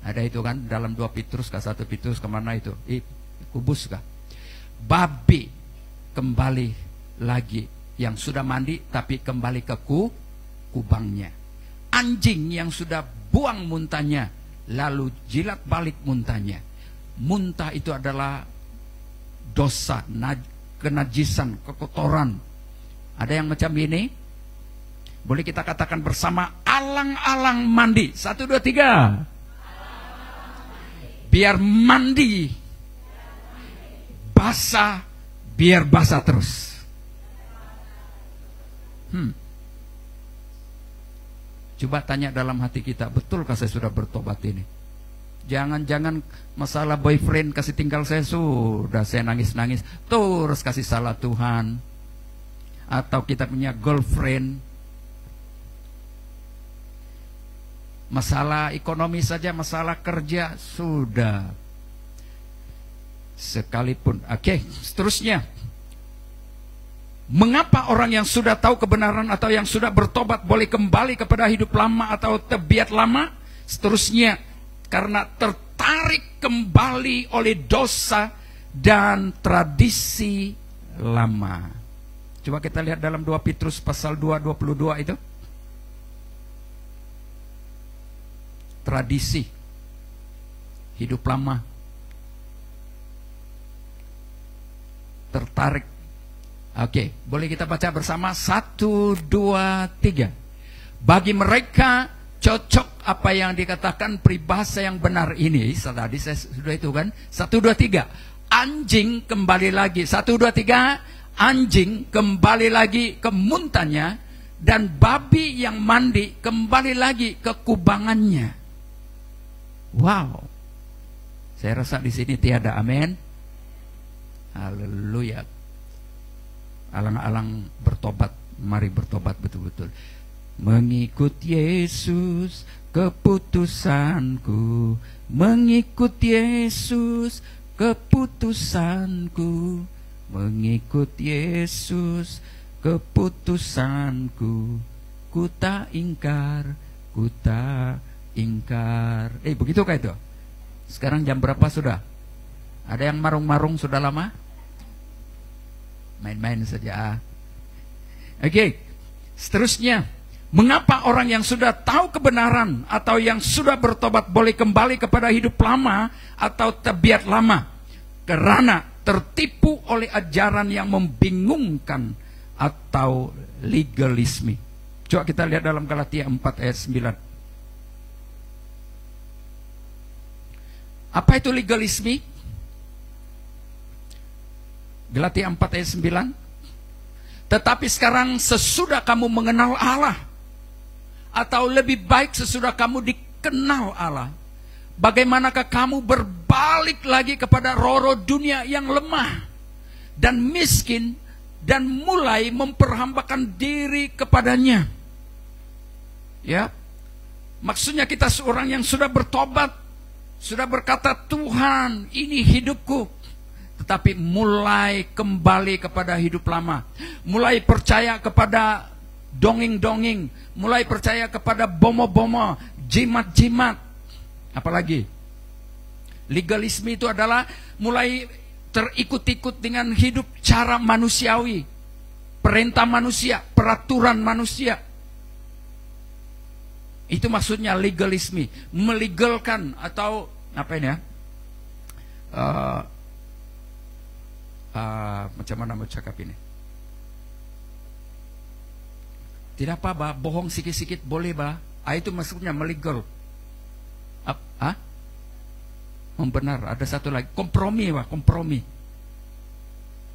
Ada itu kan dalam 2 Petrus, 1 Petrus kemana itu? Kubus kah? Babi kembali lagi, yang sudah mandi tapi kembali ke kubangnya. Anjing yang sudah buang muntahnya lalu jilat balik muntahnya. Muntah itu adalah dosa, kenajisan, kekotoran. Ada yang macam ini? Boleh kita katakan bersama, alang-alang mandi. 1, 2, 3. Biar mandi, basah, biar basah terus. Coba tanya dalam hati kita, betulkah saya sudah bertobat ini? Jangan-jangan masalah boyfriend kasih tinggal saya, sudah saya nangis-nangis terus kasih salah Tuhan. Atau kita punya girlfriend, masalah ekonomi saja, masalah kerja, sudah sekalipun. Oke, seterusnya, mengapa orang yang sudah tahu kebenaran atau yang sudah bertobat boleh kembali kepada hidup lama atau tabiat lama? Seterusnya, karena tertarik kembali oleh dosa dan tradisi lama. Coba kita lihat dalam 2 Petrus pasal 2, 22 itu. Tradisi hidup lama, tertarik. Oke, boleh kita baca bersama 1, 2, 3. Bagi mereka cocok apa yang dikatakan peribahasa yang benar ini. Tadi saya sudah itu kan. 1, 2, 3. Anjing kembali lagi. 1, 2, 3. Anjing kembali lagi ke muntahnya, dan babi yang mandi kembali lagi ke kubangannya. Wow, saya rasa di sini tiada amin. Haleluya. Alang-alang bertobat, mari bertobat betul-betul. Mengikut Yesus keputusanku, mengikut Yesus keputusanku, mengikut Yesus keputusanku, ku tak ingkar, ku tak ingkar. Begitukah itu? Sekarang jam berapa sudah? Ada yang marung-marung sudah lama? Main-main saja. Oke, seterusnya, mengapa orang yang sudah tahu kebenaran atau yang sudah bertobat boleh kembali kepada hidup lama atau tabiat lama? Karena tertipu oleh ajaran yang membingungkan atau legalisme. Coba kita lihat dalam Galatia 4 ayat 9. Apa itu legalisme? Galatia 4 ayat 9. Tetapi sekarang sesudah kamu mengenal Allah, atau lebih baik sesudah kamu dikenal Allah, bagaimanakah kamu berbalik lagi kepada roh-roh dunia yang lemah dan miskin dan mulai memperhambakan diri kepadanya? Ya, maksudnya kita seorang yang sudah bertobat, sudah berkata, Tuhan, ini hidupku. tetapi mulai kembali kepada hidup lama, mulai percaya kepada dongeng-dongeng, mulai percaya kepada bomo-bomo, jimat-jimat. Apalagi legalisme itu adalah mulai terikut-ikut dengan hidup cara manusiawi, perintah manusia, peraturan manusia. Itu maksudnya legalisme, melegalkan atau apa ini ya? Macam mana mau cakap ini? Tidak apa, bah, bohong sikit-sikit boleh, bah. Itu maksudnya melegal. Membenar. Ada satu lagi, kompromi, bah, kompromi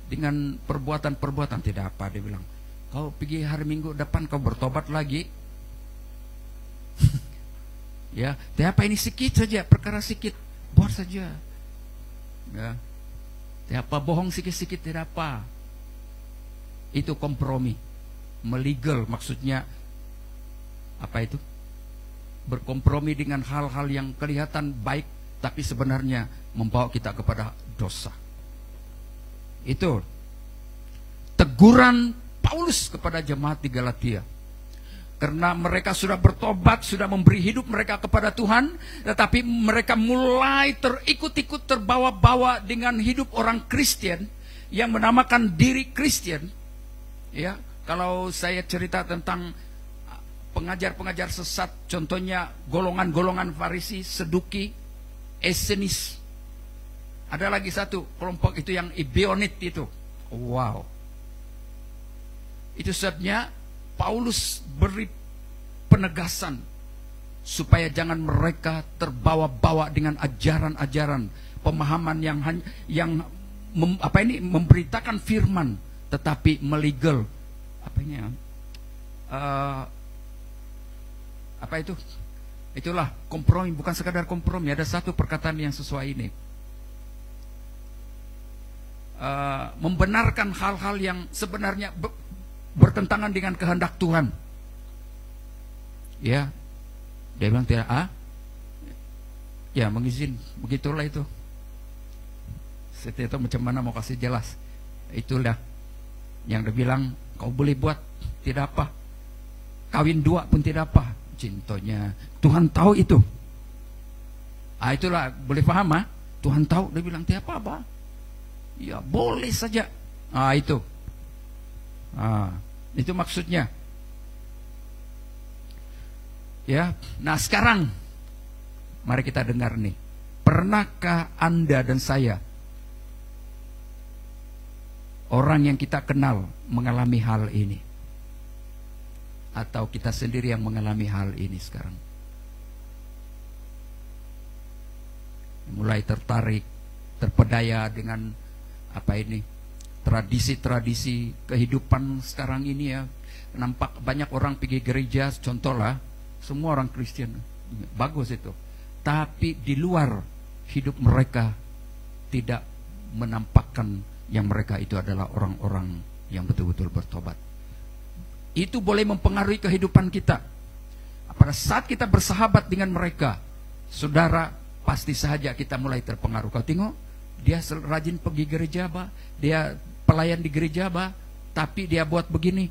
dengan perbuatan-perbuatan. Tidak apa, dia bilang. Kau pergi hari Minggu depan kau bertobat lagi. Ya, tidak apa, ini sedikit saja, perkara sedikit, buat saja. Ya, tidak apa, bohong sedikit-sedikit, tidak apa. Itu kompromi, melegal, maksudnya apa itu? Berkompromi dengan hal-hal yang kelihatan baik, tapi sebenarnya membawa kita kepada dosa. Itu teguran Paulus kepada jemaat di Galatia. Karena mereka sudah bertobat, sudah memberi hidup mereka kepada Tuhan, tetapi mereka mulai terikut-ikut, terbawa-bawa dengan hidup orang Kristen yang menamakan diri Kristen. Ya, kalau saya cerita tentang pengajar-pengajar sesat, contohnya golongan-golongan Farisi, Seduki, Esenis. Ada lagi satu kelompok itu yang Ibionit itu. Wow. Itu sebabnya Paulus beri penegasan supaya jangan mereka terbawa-bawa dengan ajaran-ajaran, pemahaman yang memberitakan firman tetapi melegal. Apa ini ya? Apa itu? Itulah kompromi, bukan sekadar kompromi. Ada satu perkataan yang sesuai ini. Membenarkan hal-hal yang sebenarnya bertentangan dengan kehendak Tuhan. Ya, dia bilang tidak, ya mengizin, begitulah itu. Saya tahu macam mana mau kasih jelas. Itulah yang dia bilang, kau boleh buat, tidak apa. Kawin dua pun tidak apa. Cintonya Tuhan tahu itu. Itulah, boleh paham, Tuhan tahu, dia bilang tidak apa-apa. Ya boleh saja. Itu. Itu maksudnya. Ya, nah sekarang mari kita dengar nih. Pernahkah Anda dan saya, orang yang kita kenal, mengalami hal ini? Atau kita sendiri yang mengalami hal ini sekarang? Mulai tertarik, terpedaya dengan apa ini? Tradisi-tradisi kehidupan sekarang ini ya. Nampak banyak orang pergi gereja, contohlah, semua orang Kristen, bagus itu. Tapi di luar hidup mereka tidak menampakkan yang mereka itu adalah orang-orang yang betul-betul bertobat. Itu boleh mempengaruhi kehidupan kita. Pada saat kita bersahabat dengan mereka, saudara, pasti saja kita mulai terpengaruh. Kau tengok, dia rajin pergi gereja, dia pelayan di gereja, tapi dia buat begini.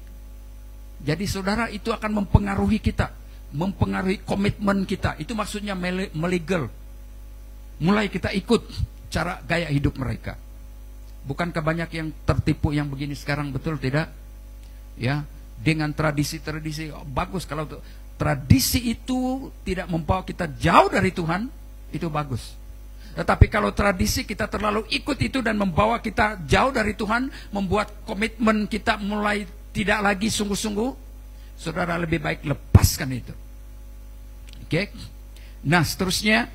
Jadi saudara, itu akan mempengaruhi kita, mempengaruhi komitmen kita. Itu maksudnya melegal. Mulai kita ikut cara gaya hidup mereka. Bukankah banyak yang tertipu yang begini sekarang, betul tidak? Ya, dengan tradisi-tradisi. Bagus kalau tradisi itu tidak membawa kita jauh dari Tuhan, itu bagus. Tetapi kalau tradisi kita terlalu ikut itu dan membawa kita jauh dari Tuhan, membuat komitmen kita mulai tidak lagi sungguh-sungguh, saudara lebih baik lepaskan itu. Oke? Nah, seterusnya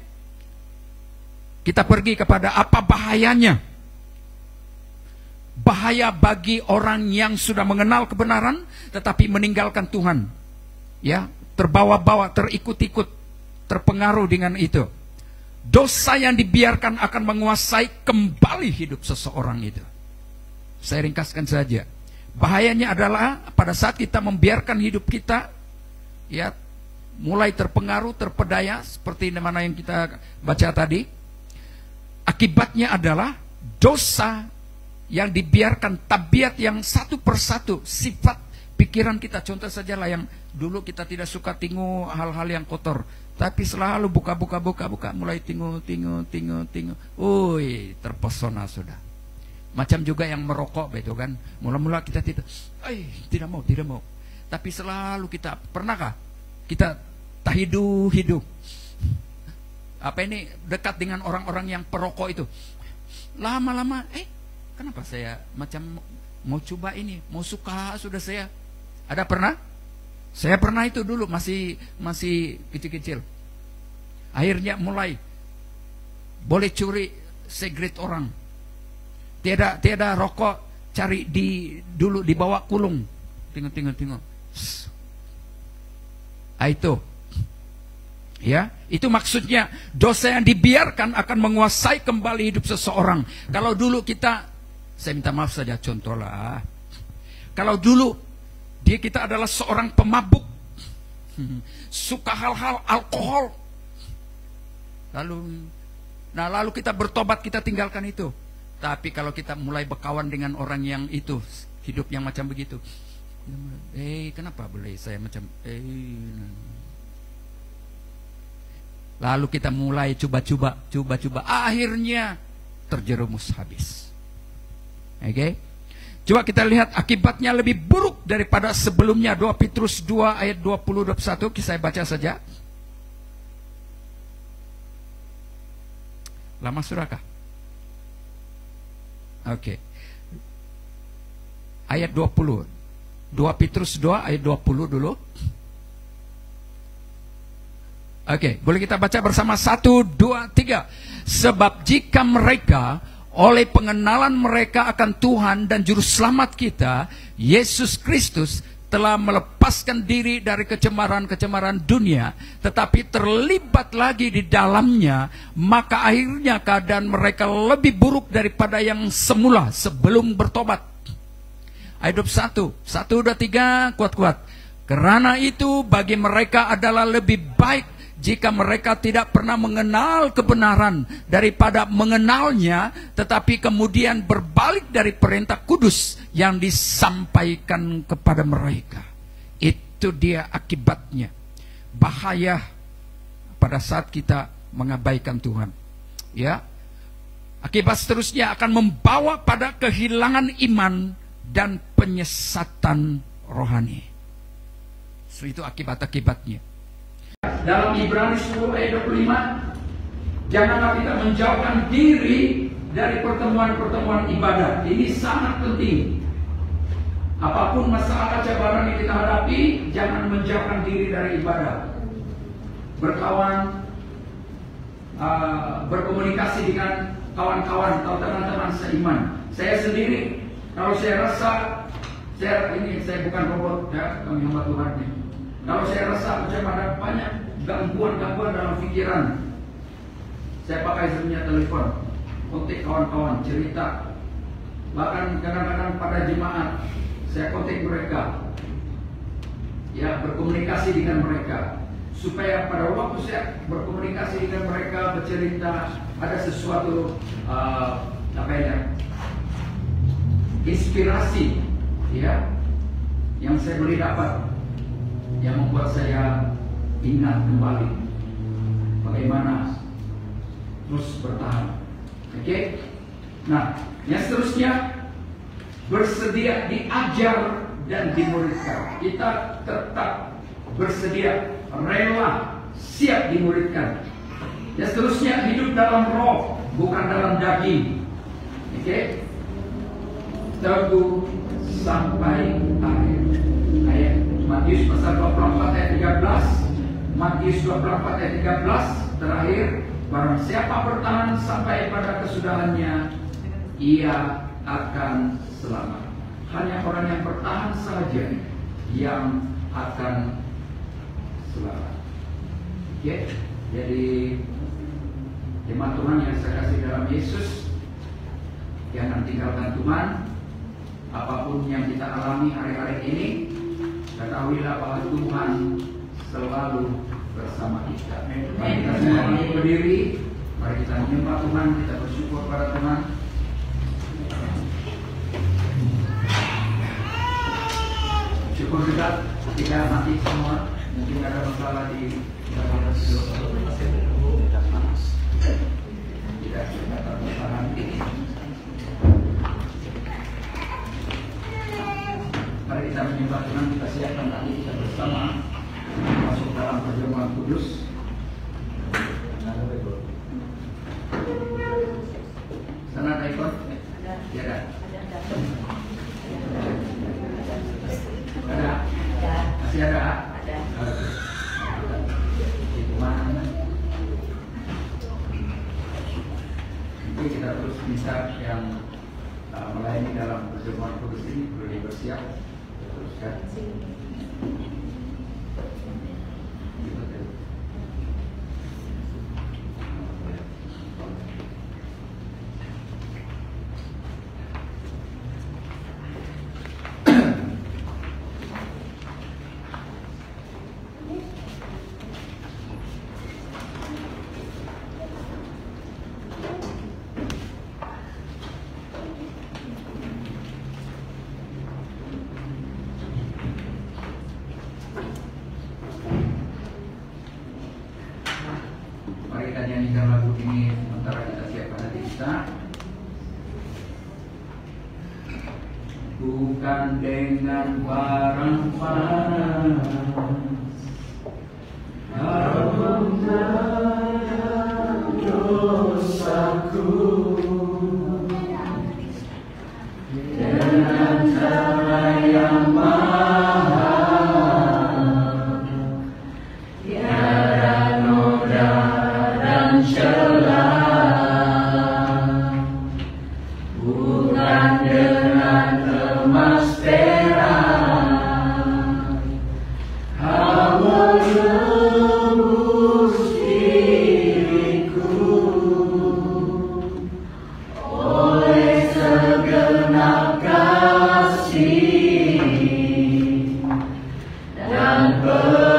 kita pergi kepada apa bahayanya. Bahaya bagi orang yang sudah mengenal kebenaran tetapi meninggalkan Tuhan. Ya, terbawa-bawa, terikut-ikut, terpengaruh dengan itu. Dosa yang dibiarkan akan menguasai kembali hidup seseorang itu. Saya ringkaskan saja. Bahayanya adalah pada saat kita membiarkan hidup kita, ya, mulai terpengaruh, terpedaya, seperti mana yang kita baca tadi. Akibatnya adalah dosa yang dibiarkan, tabiat yang satu persatu, sifat pikiran kita. Contoh saja lah, yang dulu kita tidak suka tengok hal-hal yang kotor, tapi selalu buka, mulai tengok. Ui, terpesona sudah. Macam juga yang merokok, begitu kan. Mula-mula kita tidak mau. Tapi selalu kita, pernahkah kita hidup dekat dengan orang-orang yang perokok itu? Lama-lama, kenapa saya macam mau coba ini, mau suka sudah saya. Ada pernah? Saya pernah itu dulu masih kecil-kecil. Akhirnya mulai boleh curi sigaret orang. Tiada rokok, cari dulu dibawa kulung. Tengok. Itu. Ya, itu maksudnya dosa yang dibiarkan akan menguasai kembali hidup seseorang. Kalau dulu saya minta maaf saja contoh lah. Kalau dulu kita adalah seorang pemabuk, suka hal-hal alkohol, lalu kita bertobat, kita tinggalkan itu. Tapi kalau kita mulai berkawan dengan orang yang itu, hidup yang macam begitu, kenapa boleh saya macam lalu kita mulai coba-coba, akhirnya terjerumus habis. Oke? Coba kita lihat akibatnya lebih buruk daripada sebelumnya. 2 Petrus 2 ayat 20-21, saya baca saja. Lama sudahkah? Oke. Ayat 20. 2 Petrus 2 ayat 20 dulu. Oke, boleh kita baca bersama 1, 2, 3. Sebab jika mereka oleh pengenalan mereka akan Tuhan dan Juru Selamat kita, Yesus Kristus, telah melepaskan diri dari kecemaran-kecemaran dunia, tetapi terlibat lagi di dalamnya, maka akhirnya keadaan mereka lebih buruk daripada yang semula sebelum bertobat. Ayat 21, 1, 2, 3, kuat-kuat. Karena itu bagi mereka adalah lebih baik jika mereka tidak pernah mengenal kebenaran daripada mengenalnya, tetapi kemudian berbalik dari perintah kudus yang disampaikan kepada mereka. Itu dia akibatnya. Bahaya pada saat kita mengabaikan Tuhan. Ya. Akibat seterusnya akan membawa pada kehilangan iman dan penyesatan rohani. Itu akibat-akibatnya. Dalam Ibrani 10 ayat 25, janganlah kita menjauhkan diri dari pertemuan-pertemuan ibadah. Ini sangat penting. Apapun masalah cabaran yang kita hadapi, jangan menjauhkan diri dari ibadah. Berkawan, berkomunikasi dengan kawan-kawan atau teman-teman seiman. Saya sendiri, kalau saya rasa, saya bukan robot, ya, kami hamba Tuhan ini. Kalau saya rasa macam ada banyak gangguan-gangguan dalam pikiran, saya pakai sebenarnya telepon, kontak kawan-kawan, cerita. Bahkan kadang-kadang pada jemaat, saya kontak mereka, ya, berkomunikasi dengan mereka, supaya pada waktu saya berkomunikasi dengan mereka, bercerita, ada sesuatu inspirasi, ya, yang saya boleh dapat, yang membuat saya ingat kembali bagaimana terus bertahan. Oke? Nah, yang seterusnya, bersedia diajar dan dimuridkan. Kita tetap bersedia, rela, siap dimuridkan. Yang seterusnya, hidup dalam roh, bukan dalam daging. Oke? Teguh sampai akhir. Ayat Matius pasal 24 ayat 13, Matius 24 ayat 13, terakhir, barang siapa bertahan sampai pada kesudahannya, ia akan selamat. Hanya orang yang bertahan saja yang akan selamat. Oke, jadi jemaat Tuhan yang saya kasih dalam Yesus, jangan tinggalkan Tuhan. Apapun yang kita alami hari-hari ini, ketahuilah bahwa Tuhan selalu bersama kita. Mari kita semua berdiri, mari kita menyembah Tuhan, kita bersyukur pada Tuhan. Syukur juga tidak mati semua. Mungkin ada masalah di dalam tidak panas. Tidak tertahan. Mari kita menyembah Tuhan, kita siapkan tadi kita bersama masuk dalam perjamuan kudus. Sana ada ikon? Ya ada. Ada? Masih ada? Ada. Itu mana? Nanti kita terus bisa yang melayani dalam perjamuan kudus ini boleh bersiap. Teruskan. Mari kita nyanyikan lagu ini sementara kita siapkan hati kita. Bukan dengan barang panas, dosaku, dengan cara yang mahal, tiada noda dan celah, bukan dengan emas perak, Hawa menembus diriku oleh segenap kasih dan pengorbananmu.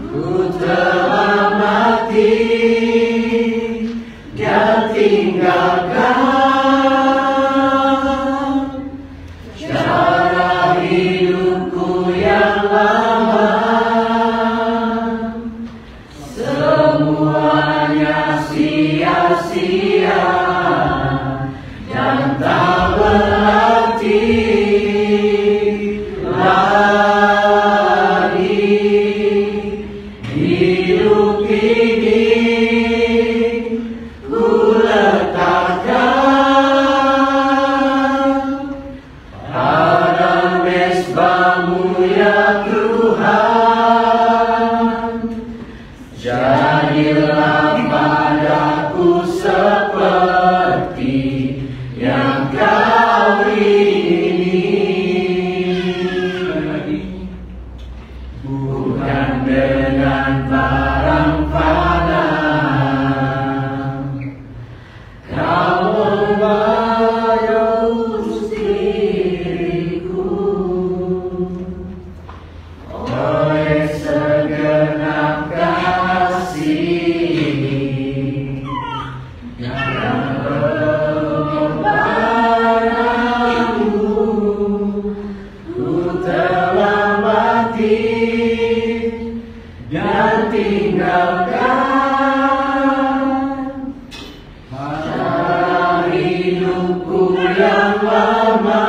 Ku telah mati dan tinggalkan cara hidupku yang lama. Semuanya sia-sia dan tak berarti lagi. Hidup ini ku letakkan pada mezbah-Mu ya Tuhan. Jadilah padaku seperti yang Kau ingini, bukan dengan barang panas. Kau membayus diriku oleh segenap kasih yang pengorbananmu. Ku telah mati dan tinggalkan cara hidupku yang lama.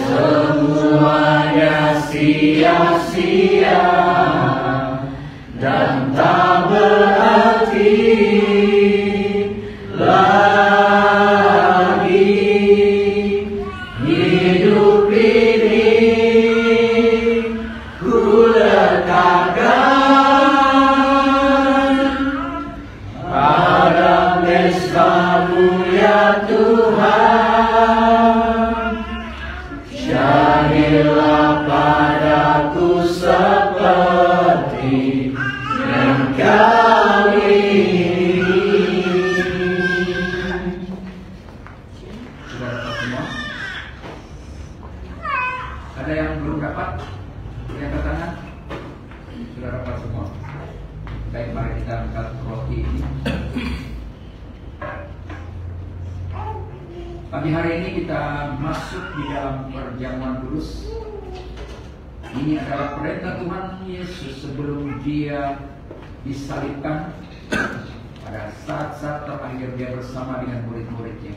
Semuanya sia-sia dan tak berarti lagi. Hidup ini ku letakkan pada mezbah-Mu ya Tuhan. Jadilah padaku seperti yang Kau ingini. Sudah dapat semua? Ada yang belum dapat? Yang ke tangan? Sudah dapat semua? Baik, mari kita angkat roti ini. Pagi hari ini kita masuk di dalam perjamuan kudus. Ini adalah perintah Tuhan Yesus sebelum dia disalibkan. Pada saat-saat terakhir dia bersama dengan murid-muridnya.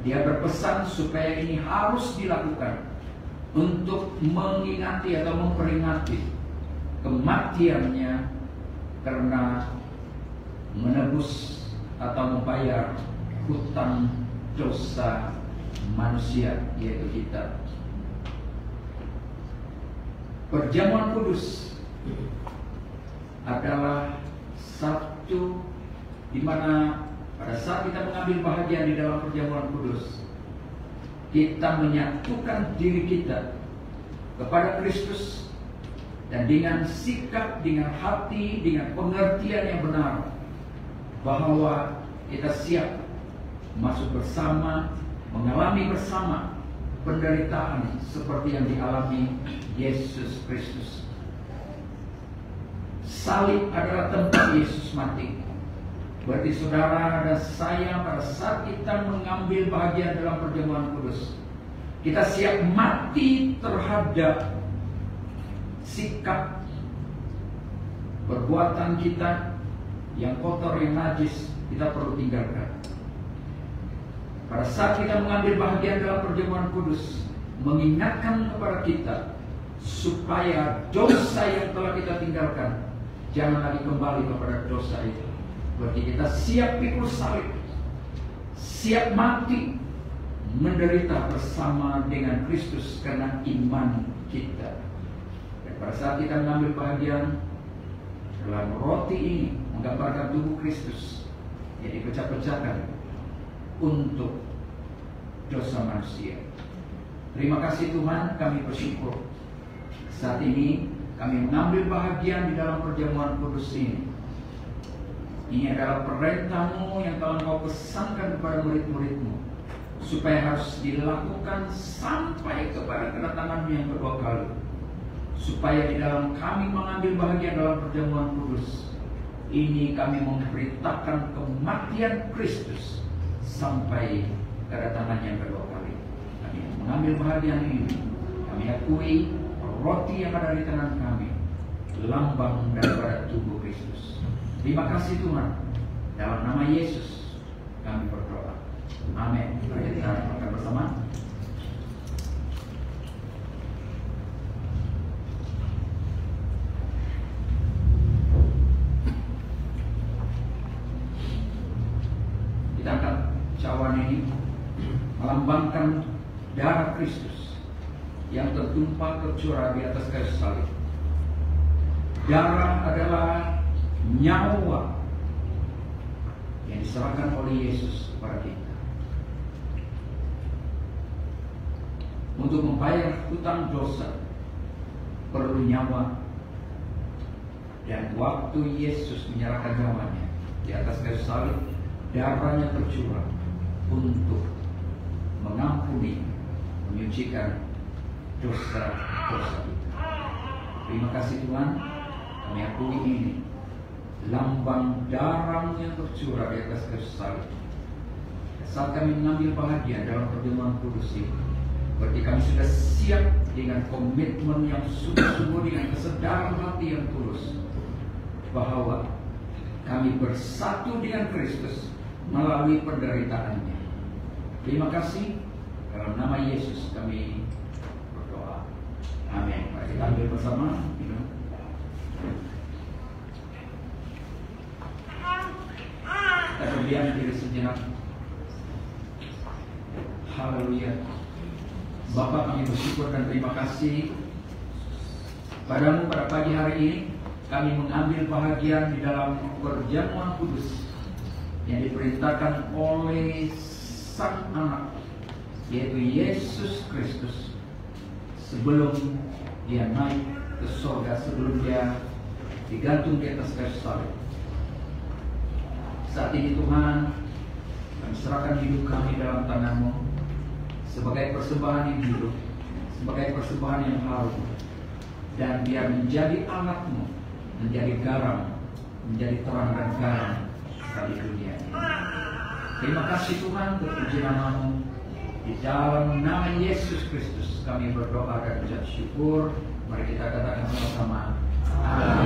Dia berpesan supaya ini harus dilakukan untuk mengingati atau memperingati kematiannya karena menebus atau membayar hutang dosa manusia, yaitu kita. Perjamuan kudus adalah satu di mana pada saat kita mengambil bahagian di dalam perjamuan kudus, kita menyatukan diri kita kepada Kristus dan dengan sikap, dengan hati, dengan pengertian yang benar bahwa kita siap masuk bersama, mengalami bersama penderitaan seperti yang dialami Yesus Kristus. Salib adalah tempat Yesus mati. Berarti saudara dan saya pada saat kita mengambil bahagian dalam perjamuan kudus, kita siap mati terhadap sikap perbuatan kita yang kotor, yang najis, kita perlu tinggalkan. Pada saat kita mengambil bahagian dalam perjamuan kudus, mengingatkan kepada kita supaya dosa yang telah kita tinggalkan jangan lagi kembali kepada dosa itu. Berarti kita siap pikul salib, siap mati, menderita bersama dengan Kristus karena iman kita. Dan pada saat kita mengambil bahagian dalam roti ini, menggambarkan tubuh Kristus yang dipecah-pecahkan untuk dosa manusia. Terima kasih Tuhan, kami bersyukur saat ini kami mengambil bahagian di dalam perjamuan kudus ini. Ini adalah perintah-Mu yang telah Kau pesankan kepada murid-murid-Mu, supaya harus dilakukan sampai kepada kedatangan-Mu yang kedua kali. Supaya di dalam kami mengambil bahagian dalam perjamuan kudus ini, kami memberitakan kematian Kristus sampai kedatangan yang kedua kali. Kami mengambil bahagian ini, kami akui roti yang ada di tangan kami, lambang daripada tubuh Kristus. Terima kasih Tuhan. Dalam nama Yesus kami berdoa. Amin. Mari kita makan bersama. Kita angkat cawan ini melambangkan darah Kristus yang tertumpah tercurah di atas kayu salib. Darah adalah nyawa yang diserahkan oleh Yesus kepada kita untuk membayar hutang dosa. Perlu nyawa, dan waktu Yesus menyerahkan nyawanya di atas kayu salib, darahnya tercurah untuk mengampuni, menyucikan dosa-dosa kita. Terima kasih Tuhan, kami akui ini lambang darah yang tercurah di atas kayu salib. Saat kami mengambil bahagian dalam perjamuan kudus ini, berarti kami sudah siap dengan komitmen yang sungguh-sungguh, dengan kesadaran hati yang tulus bahwa kami bersatu dengan Kristus melalui penderitaannya. Terima kasih. Dalam nama Yesus kami berdoa. Amin. Mari kita ambil bersama. Kita berdiam diri sejenak. Haleluya. Bapa, kami bersyukur dan terima kasih padamu pada pagi hari ini. Kami mengambil bahagian di dalam perjamuan kudus yang diperintahkan oleh Sang Anak, yaitu Yesus Kristus, sebelum dia naik ke surga, sebelum dia digantung di atas kayu salib. Saat ini Tuhan, kami serahkan hidup kami dalam tangan-Mu sebagai persembahan yang hidup, sebagai persembahan yang harum, dan biar menjadi anak-Mu, menjadi garam, menjadi terang dan garam bagi dunia ini. Terima kasih Tuhan, terpuji nama-Mu. Di dalam nama Yesus Kristus kami berdoa dan ucap syukur. Mari kita katakan sama-sama. Amin.